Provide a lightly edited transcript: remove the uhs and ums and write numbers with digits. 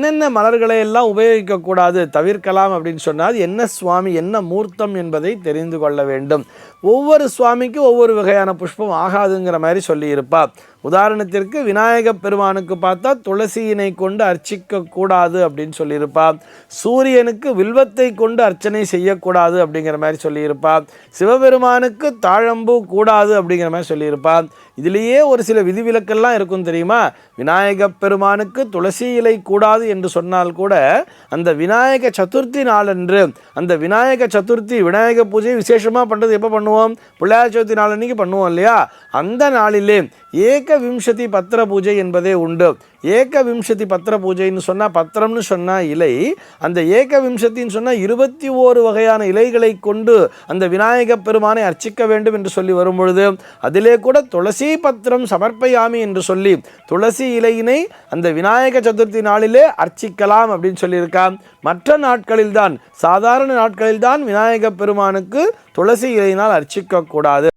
என்னென்ன மலர்களை எல்லாம் உபயோகிக்கக்கூடாது, தவிர்க்கலாம் அப்படின்னு சொன்னால் என்ன சுவாமி என்ன மூர்த்தம் என்பதை தெரிந்து கொள்ள வேண்டும். ஒவ்வொரு சுவாமிக்கும் ஒவ்வொரு வகையான புஷ்பம் ஆகாதுங்கிற மாதிரி சொல்லியிருப்பா. உதாரணத்திற்கு விநாயக பெருமானுக்கு பார்த்தா துளசியினை கொண்டு அர்ச்சிக்க கூடாது அப்படின்னு சொல்லியிருப்பா. சூரியனுக்கு வில்வத்தை கொண்டு அர்ச்சனை செய்யக்கூடாது அப்படிங்கிற மாதிரி சொல்லியிருப்பா. சிவபெருமானுக்கு தாழம்பூ கூடாது அப்படிங்கிற மாதிரி சொல்லியிருப்பா. இதிலேயே ஒரு சில விதிவிலக்கெல்லாம் இருக்கும் தெரியுமா. விநாயக பெருமானுக்கு துளசி இலை கூடாது என்று சொன்னால் கூட அந்த விநாயக சதுர்த்தி நாளன்று, அந்த விநாயக சதுர்த்தி விநாயக பூஜை விசேஷமாக பண்ணுறது எப்போ பண்ணுவோம், பிள்ளையார் சதுர்த்தி நாள் அன்றைக்கி பண்ணுவோம் இல்லையா. அந்த நாளிலே ஏக விம்சதி பத்திர பூஜை என்பதே உண்டு. ஏக விம்சதி பத்திர பூஜைன்னு சொன்னால், பத்திரம்னு சொன்னால் இலை, அந்த ஏக விம்சத்தின்னு சொன்னால் 21 வகையான இலைகளை கொண்டு அந்த விநாயக பெருமானை அர்ச்சிக்க வேண்டும் என்று சொல்லி வரும்பொழுது அதிலே கூட துளசி பத்திரம் சமர்ப்பயாமி என்று சொல்லி துளசி இலையினை அந்த விநாயக சதுர்த்தி நாளிலே அர்ச்சிக்கலாம் அப்படின்னு சொல்லியிருக்கான். மற்ற நாட்களில்தான், சாதாரண நாட்களில்தான் விநாயக பெருமானுக்கு துளசி இலையினால் அர்ச்சிக்க கூடாது.